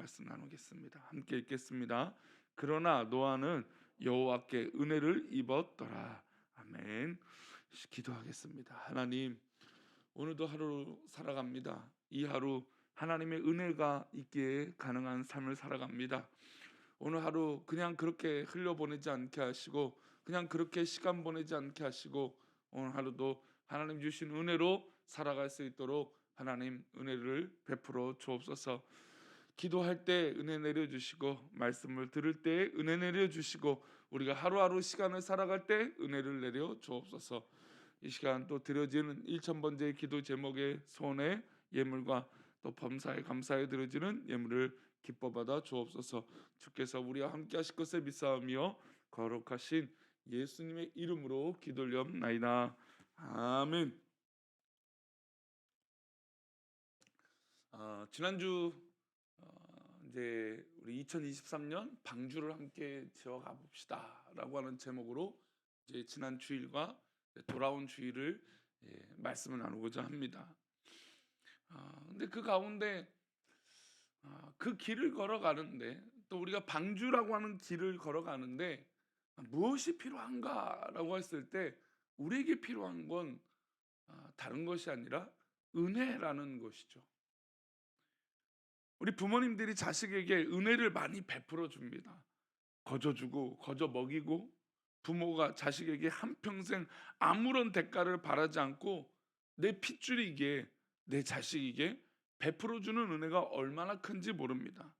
말씀 나누겠습니다. 함께 읽겠습니다. 그러나 노아는 여호와께 은혜를 입었더라. 아멘. 기도하겠습니다. 하나님, 오늘도 하루 살아갑니다. 이 하루 하나님의 은혜가 있기에 가능한 삶을 살아갑니다. 오늘 하루 그냥 그렇게 흘려보내지 않게 하시고, 그냥 그렇게 시간 보내지 않게 하시고, 오늘 하루도 하나님 주신 은혜로 살아갈 수 있도록 하나님 은혜를 베풀어 주옵소서. 기도할 때 은혜 내려주시고, 말씀을 들을 때 은혜 내려주시고, 우리가 하루하루 시간을 살아갈 때 은혜를 내려 주옵소서. 이 시간 또 드려지는 1000번째 기도 제목의 소원의 예물과 또 범사에 감사에 드려지는 예물을 기뻐 받아 주옵소서. 주께서 우리와 함께 하실 것을 믿사오며 거룩하신 예수님의 이름으로 기도 올리옵나이다. 아멘. 지난주 이제 우리 2023년 방주를 함께 지어가 봅시다라고 하는 제목으로 이제 지난 주일과 돌아온 주일을 말씀을 나누고자 합니다. 근데 그 가운데 그 길을 걸어가는데, 또 우리가 방주라고 하는 길을 걸어가는데 무엇이 필요한가라고 했을 때 우리에게 필요한 건 다른 것이 아니라 은혜라는 것이죠. 우리 부모님들이 자식에게 은혜를 많이 베풀어 줍니다. 거저 주고 거저 먹이고, 부모가 자식에게 한평생 아무런 대가를 바라지 않고 내 핏줄이게 내 자식에게 베풀어 주는 은혜가 얼마나 큰지 모릅니다.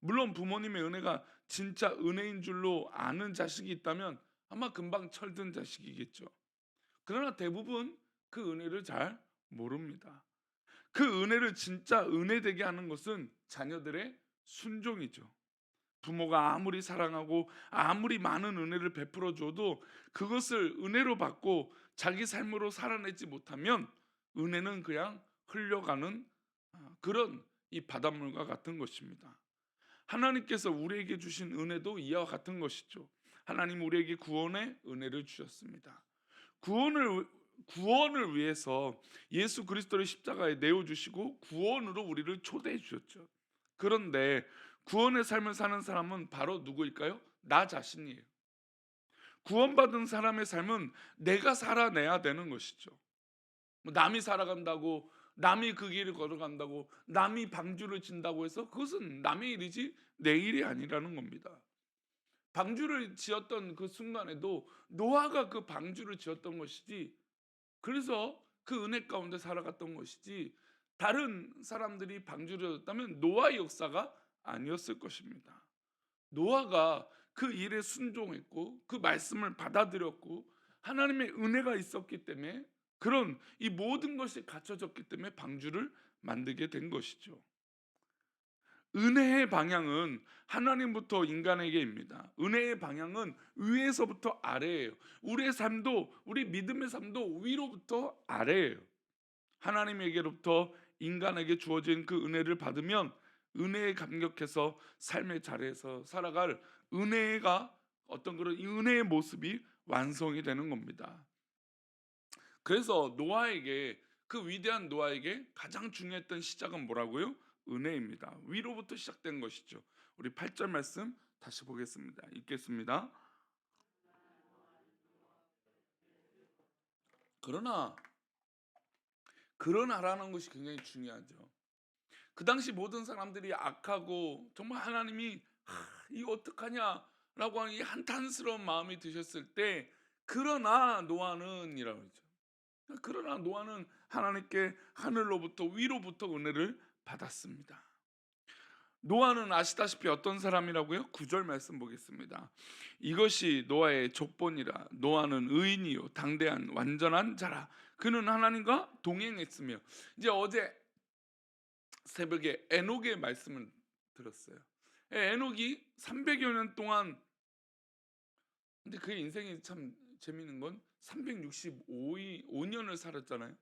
물론 부모님의 은혜가 진짜 은혜인 줄로 아는 자식이 있다면 아마 금방 철든 자식이겠죠. 그러나 대부분 그 은혜를 잘 모릅니다. 그 은혜를 진짜 은혜되게 하는 것은 자녀들의 순종이죠. 부모가 아무리 사랑하고 아무리 많은 은혜를 베풀어 줘도 그것을 은혜로 받고 자기 삶으로 살아내지 못하면 은혜는 그냥 흘려가는 그런 이 바닷물과 같은 것입니다. 하나님께서 우리에게 주신 은혜도 이와 같은 것이죠. 하나님 우리에게 구원의 은혜를 주셨습니다. 구원을 위해서 예수 그리스도를 십자가에 내어 주시고 구원으로 우리를 초대해 주셨죠. 그런데 구원의 삶을 사는 사람은 바로 누구일까요? 나 자신이에요. 구원받은 사람의 삶은 내가 살아내야 되는 것이죠. 뭐 남이 살아간다고, 남이 그 길을 걸어간다고, 남이 방주를 진다고 해서 그것은 남의 일이지 내 일이 아니라는 겁니다. 방주를 지었던 그 순간에도 노아가 그 방주를 지었던 것이지, 그래서 그 은혜 가운데 살아갔던 것이지, 다른 사람들이 방주를 졌다면 노아의 역사가 아니었을 것입니다. 노아가 그 일에 순종했고 그 말씀을 받아들였고 하나님의 은혜가 있었기 때문에, 그런 이 모든 것이 갖춰졌기 때문에 방주를 만들게 된 것이죠. 은혜의 방향은 하나님부터 인간에게입니다. 은혜의 방향은 위에서부터 아래예요. 우리의 삶도, 우리 믿음의 삶도 위로부터 아래예요. 하나님에게로부터 인간에게 주어진 그 은혜를 받으면 은혜에 감격해서 삶의 자리에서 살아갈 은혜가, 어떤 그런 이 은혜의 모습이 완성이 되는 겁니다. 그래서 노아에게, 그 위대한 노아에게 가장 중요했던 시작은 뭐라고요? 은혜입니다. 위로부터 시작된 것이죠. 우리 8절 말씀 다시 보겠습니다. 읽겠습니다. 그러나, 그러나라는 것이 굉장히 중요하죠. 그 당시 모든 사람들이 악하고 정말 하나님이 이거 어떡하냐라고 하는 이 한탄스러운 마음이 드셨을 때, 그러나 노아는 이라고 그러죠. 그러나 노아는 하나님께 하늘로부터, 위로부터 은혜를 받았습니다. 노아는 아시다시피 어떤 사람이라고요? 9절 말씀 보겠습니다. 이것이 노아의 족본이라. 노아는 의인이요 당대한 완전한 자라. 그는 하나님과 동행했으며. 이제 어제 새벽에 에녹의 말씀을 들었어요. 에녹이 300여 년 동안, 근데 그의 인생이 참 재미있는 건 365년을 살았잖아요.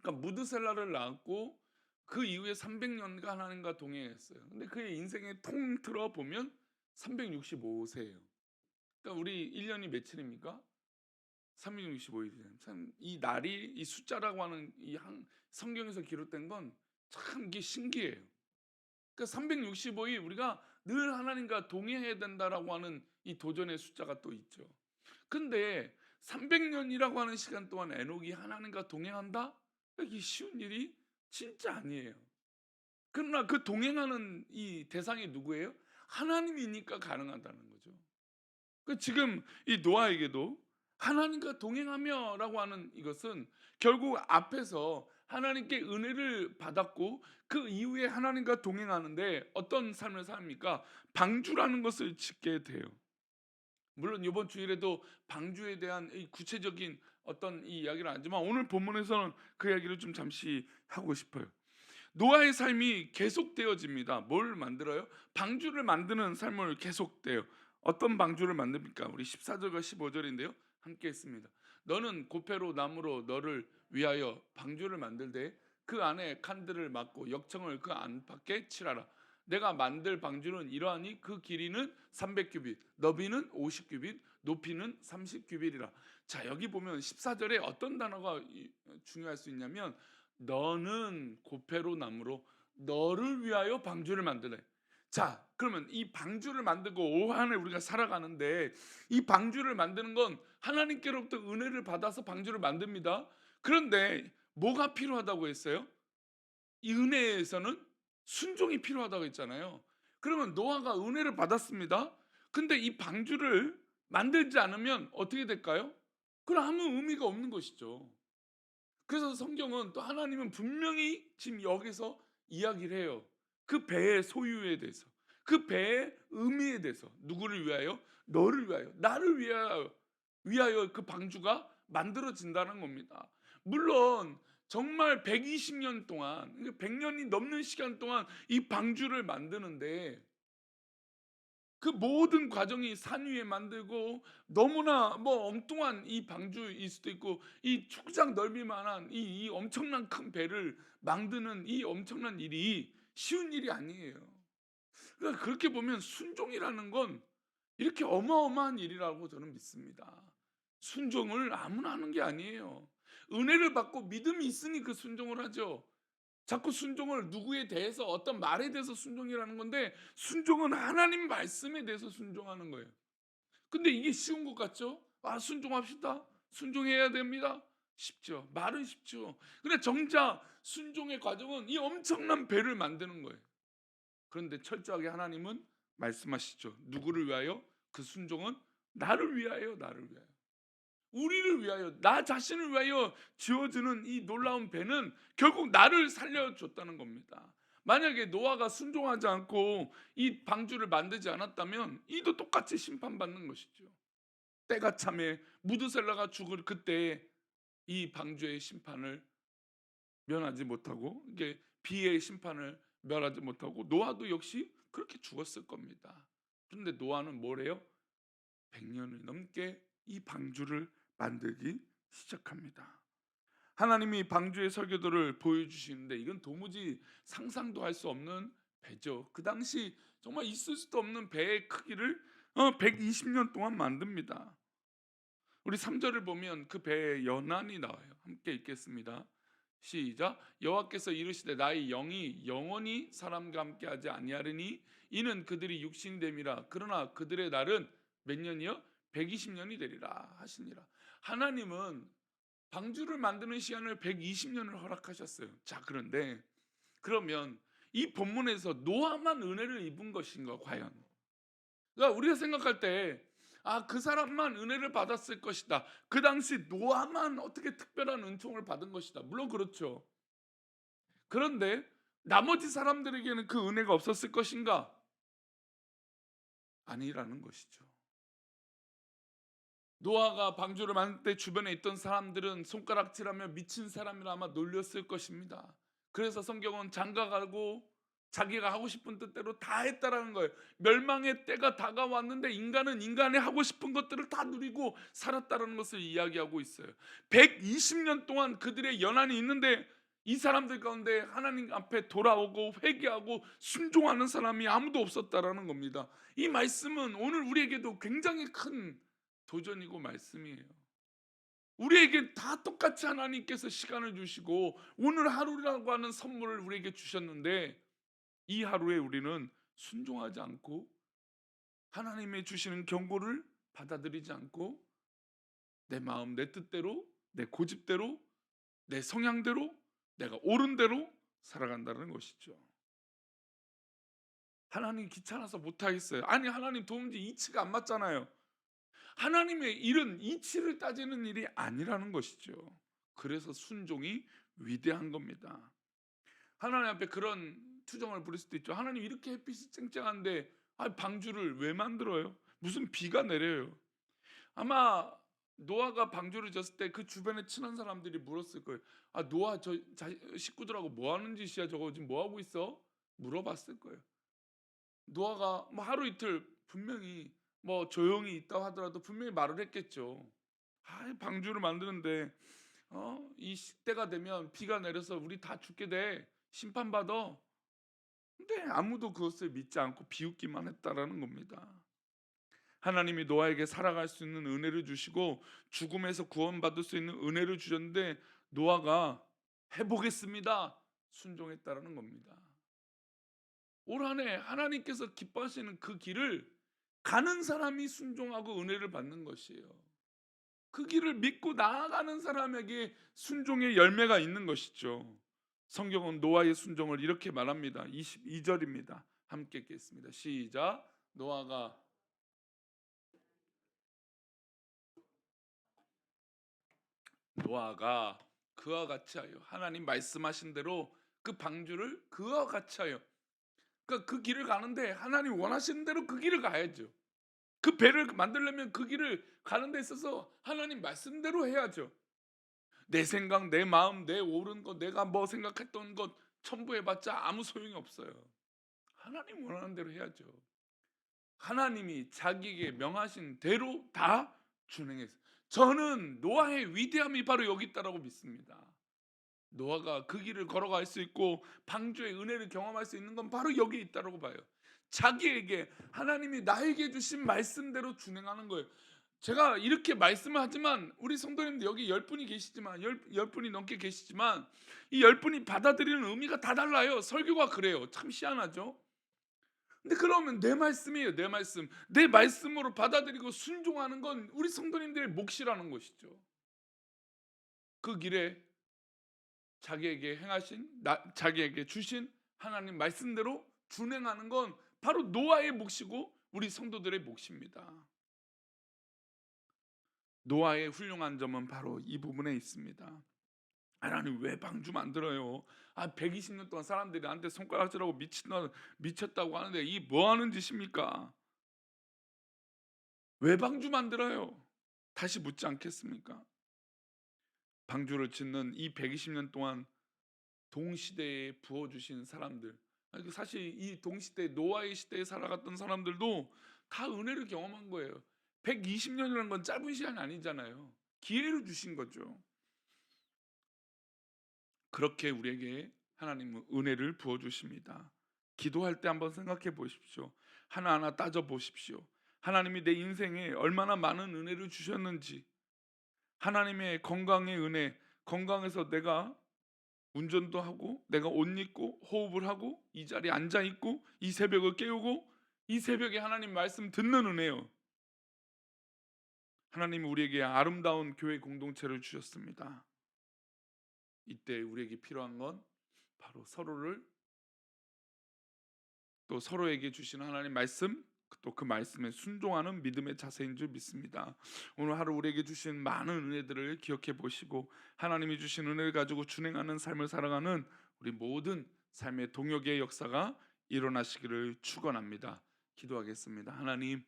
그러니까 무드셀라를 낳았고 그 이후에 300년간 하나님과 동행했어요. 근데 그의 인생의 통틀어 보면 365세예요. 그러니까 우리 1년이 며칠입니까? 365일이잖아요. 참 이 날이, 이 숫자라고 하는 이 성경에서 기록된 건 참 이게 신기해요. 그 365일 우리가 늘 하나님과 동행해야 된다라고 하는 이 도전의 숫자가 또 있죠. 근데 300년이라고 하는 시간 동안 에녹이 하나님과 동행한다? 이게 쉬운 일이 진짜 아니에요. 그러나 그 동행하는 이 대상이 누구예요? 하나님이니까 가능하다는 거죠. 지금 이 노아에게도 하나님과 동행하며라고 하는 이것은 결국 앞에서 하나님께 은혜를 받았고 그 이후에 하나님과 동행하는데 어떤 삶을 삽니까? 방주라는 것을 짓게 돼요. 물론 이번 주일에도 방주에 대한 이 구체적인 어떤 이 이야기를 하지만 오늘 본문에서는 그 이야기를 좀 잠시 하고 싶어요. 노아의 삶이 계속되어집니다. 뭘 만들어요? 방주를 만드는 삶을 계속돼요. 어떤 방주를 만듭니까? 우리 14절과 15절인데요. 함께 했습니다. 너는 고페로 나무로 너를 위하여 방주를 만들되 그 안에 칸들을 막고 역청을 그 안팎에 칠하라. 내가 만들 방주는 이러하니 그 길이는 300규빗, 너비는 50규빗, 높이는 30규빗이라. 자, 여기 보면 14절에 어떤 단어가 중요할 수 있냐면 너는 고페로 나무로 너를 위하여 방주를 만들래. 자, 그러면 이 방주를 만들고 올 한해 우리가 살아가는데 이 방주를 만드는 건 하나님께로부터 은혜를 받아서 방주를 만듭니다. 그런데 뭐가 필요하다고 했어요? 이 은혜에서는 순종이 필요하다고 했잖아요. 그러면 노아가 은혜를 받았습니다. 근데 이 방주를 만들지 않으면 어떻게 될까요? 그럼 아무 의미가 없는 것이죠. 그래서 성경은 또 하나님은 분명히 지금 여기서 이야기를 해요. 그 배의 소유에 대해서, 그 배의 의미에 대해서. 누구를 위하여? 너를 위하여, 나를 위하여 그 방주가 만들어진다는 겁니다. 물론 정말 120년 동안, 100년이 넘는 시간 동안 이 방주를 만드는데 그 모든 과정이 산 위에 만들고 너무나 뭐 엉뚱한 이 방주일 수도 있고 이 축구장 넓이만한 이 엄청난 큰 배를 만드는 이 엄청난 일이 쉬운 일이 아니에요. 그러니까 그렇게 보면 순종이라는 건 이렇게 어마어마한 일이라고 저는 믿습니다. 순종을 아무나 하는 게 아니에요. 은혜를 받고 믿음이 있으니 그 순종을 하죠. 자꾸 순종을 누구에 대해서 어떤 말에 대해서 순종이라는 건데 순종은 하나님 말씀에 대해서 순종하는 거예요. 근데 이게 쉬운 것 같죠? 아, 순종합시다. 순종해야 됩니다. 쉽죠. 말은 쉽죠. 근데 정작 순종의 과정은 이 엄청난 배를 만드는 거예요. 그런데 철저하게 하나님은 말씀하시죠. 누구를 위하여? 그 순종은 나를 위하여, 나를 위하여. 우리를 위하여, 나 자신을 위하여 지어주는 이 놀라운 배는 결국 나를 살려줬다는 겁니다. 만약에 노아가 순종하지 않고 이 방주를 만들지 않았다면 이도 똑같이 심판받는 것이죠. 때가 참에 무드셀라가 죽을 그때 이 방주의 심판을 면하지 못하고 이게 비의 심판을 면하지 못하고 노아도 역시 그렇게 죽었을 겁니다. 그런데 노아는 뭐래요? 100년을 넘게 이 방주를 만들기 시작합니다. 하나님이 방주의 설계도를 보여주시는데 이건 도무지 상상도 할 수 없는 배죠. 그 당시 정말 있을 수도 없는 배의 크기를 120년 동안 만듭니다. 우리 3절을 보면 그 배의 연안이 나와요. 함께 읽겠습니다. 시작. 여호와께서 이르시되 나의 영이 영원히 사람과 함께하지 아니하리니 이는 그들이 육신됨이라. 그러나 그들의 날은 몇 년이요? 120년이 되리라 하시니라. 하나님은 방주를 만드는 시간을 120년을 허락하셨어요. 자, 그런데 그러면 이 본문에서 노아만 은혜를 입은 것인가 과연? 그러니까 우리가 생각할 때 그 사람만 은혜를 받았을 것이다. 그 당시 노아만 어떻게 특별한 은총을 받은 것이다. 물론 그렇죠. 그런데 나머지 사람들에게는 그 은혜가 없었을 것인가? 아니라는 것이죠. 노아가 방주를 만들 때 주변에 있던 사람들은 손가락질하며 미친 사람이라 아마 놀렸을 것입니다. 그래서 성경은 장가가고 자기가 하고 싶은 뜻대로 다 했다라는 거예요. 멸망의 때가 다가왔는데 인간은 인간의 하고 싶은 것들을 다 누리고 살았다는 것을 이야기하고 있어요. 120년 동안 그들의 연한이 있는데 이 사람들 가운데 하나님 앞에 돌아오고 회개하고 순종하는 사람이 아무도 없었다라는 겁니다. 이 말씀은 오늘 우리에게도 굉장히 큰 도전이고 말씀이에요. 우리에게 다 똑같이 하나님께서 시간을 주시고 오늘 하루라고 하는 선물을 우리에게 주셨는데 이 하루에 우리는 순종하지 않고 하나님의 주시는 경고를 받아들이지 않고 내 마음 내 뜻대로 내 고집대로 내 성향대로 내가 옳은 대로 살아간다는 것이죠. 하나님 귀찮아서 못하겠어요. 아니 하나님 도무지 이치가 안 맞잖아요. 하나님의 일은 이치를 따지는 일이 아니라는 것이죠. 그래서 순종이 위대한 겁니다. 하나님 앞에 그런 투정을 부릴 수도 있죠. 하나님 이렇게 햇빛이 쨍쨍한데 방주를 왜 만들어요? 무슨 비가 내려요. 아마 노아가 방주를 졌을 때 그 주변에 친한 사람들이 물었을 거예요. 노아 저 식구들하고 뭐 하는 짓이야 저거 지금 뭐 하고 있어? 물어봤을 거예요. 노아가 뭐 하루 이틀 분명히 뭐 조용히 있다 하더라도 분명히 말을 했겠죠. 방주를 만드는데 이 시대가 되면 비가 내려서 우리 다 죽게 돼. 심판받아. 근데 아무도 그것을 믿지 않고 비웃기만 했다라는 겁니다. 하나님이 노아에게 살아갈 수 있는 은혜를 주시고 죽음에서 구원받을 수 있는 은혜를 주셨는데 노아가 해보겠습니다 순종했다라는 겁니다. 올 한 해 하나님께서 기뻐하시는 그 길을 가는 사람이 순종하고 은혜를 받는 것이에요. 그 길을 믿고 나아가는 사람에게 순종의 열매가 있는 것이죠. 성경은 노아의 순종을 이렇게 말합니다. 22절입니다. 함께 읽겠습니다. 시작. 노아가 그와 같이 하여 하나님 말씀하신 대로 그 방주를 그와 같이 하여, 그러니까 그 길을 가는데 하나님 원하시는 대로 그 길을 가야죠. 그 배를 만들려면 그 길을 가는 데 있어서 하나님 말씀대로 해야죠. 내 생각, 내 마음, 내 옳은 것, 내가 뭐 생각했던 것 첨부해봤자 아무 소용이 없어요. 하나님 원하는 대로 해야죠. 하나님이 자기에게 명하신 대로 다 준행했어요. 저는 노아의 위대함이 바로 여기 있다라고 믿습니다. 노아가 그 길을 걸어갈 수 있고 방주의 은혜를 경험할 수 있는 건 바로 여기에 있다라고 봐요. 자기에게 하나님이 나에게 주신 말씀대로 준행하는 거예요. 제가 이렇게 말씀을 하지만 우리 성도님들 여기 10분이 계시지만 10분이 넘게 계시지만 이 10분이 받아들이는 의미가 다 달라요. 설교가 그래요. 참 희한하죠. 근데 그러면 내 말씀이에요. 내 말씀. 내 말씀으로 받아들이고 순종하는 건 우리 성도님들의 몫이라는 것이죠. 그 길에 자기에게 주신 하나님 말씀대로 준행하는 건 바로 노아의 몫이고 우리 성도들의 몫입니다. 노아의 훌륭한 점은 바로 이 부분에 있습니다. 하나님 왜 방주 만들어요? 120년 동안 사람들이 나한테 손가락질하고 미쳤다고 하는데 이 뭐 하는 짓입니까? 왜 방주 만들어요? 다시 묻지 않겠습니까? 방주를 짓는 이 120년 동안 동시대에 부어주신 사람들, 사실 이 동시대 노아의 시대에 살아갔던 사람들도 다 은혜를 경험한 거예요. 120년이라는 건 짧은 시간이 아니잖아요. 기회를 주신 거죠. 그렇게 우리에게 하나님은 은혜를 부어주십니다. 기도할 때 한번 생각해 보십시오. 하나하나 따져 보십시오. 하나님이 내 인생에 얼마나 많은 은혜를 주셨는지, 하나님의 건강의 은혜, 건강해서 내가 운전도 하고 내가 옷 입고 호흡을 하고 이 자리에 앉아 있고 이 새벽을 깨우고 이 새벽에 하나님 말씀 듣는 은혜요. 하나님이 우리에게 아름다운 교회 공동체를 주셨습니다. 이때 우리에게 필요한 건 바로 서로에게 주시는 하나님 말씀, 또 그 말씀에 순종하는 믿음의 자세인 줄 믿습니다. 오늘 하루 우리에게 주신 많은 은혜들을 기억해 보시고 하나님이 주신 은혜를 가지고 준행하는 삶을 살아가는 우리 모든 삶의 동역의 역사가 일어나시기를 축원합니다. 기도하겠습니다. 하나님,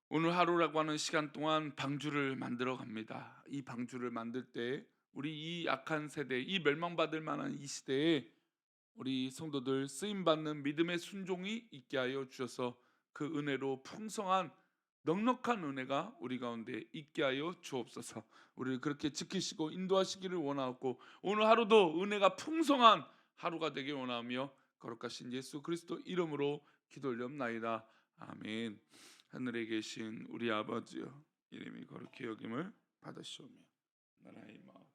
오늘 하루라고 하는 시간 동안 방주를 만들어 갑니다. 이 방주를 만들 때 우리 이 악한 세대, 이 멸망받을 만한 이 시대에 우리 성도들 쓰임받는 믿음의 순종이 있게 하여 주셔서 그 은혜로 풍성한 넉넉한 은혜가 우리 가운데 있게 하여 주옵소서. 우리를 그렇게 지키시고 인도하시기를 원하고 오늘 하루도 은혜가 풍성한 하루가 되길 원하며 거룩하신 예수 그리스도 이름으로 기도 올리옵나이다. 아멘. 하늘에 계신 우리 아버지여, 이름이 거룩히 여김을 받으시오며 나라의 마음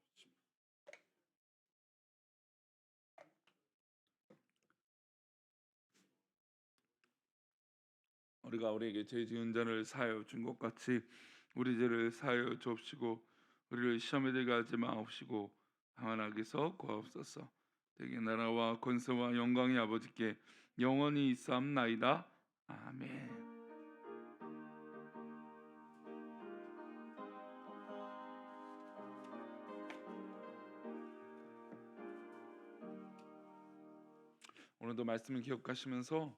우리가 우리에게 죄 지은 자를 사하여 준 것 같이 우리 죄를 사하여 주옵시고 우리를 시험에 들게 하지 마옵시고 다만 악에서 구하옵소서. 대개 나라와 권세와 영광이 아버지께 영원히 있사옵나이다. 아멘. 오늘도 말씀을 기억하시면서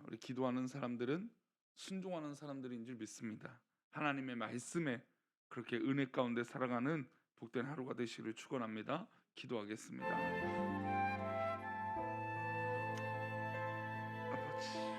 우리 기도하는 사람들은 순종하는 사람들인 줄 믿습니다. 하나님의 말씀에 그렇게 은혜 가운데 살아가는 복된 하루가 되시기를 축원합니다. 기도하겠습니다. 아버지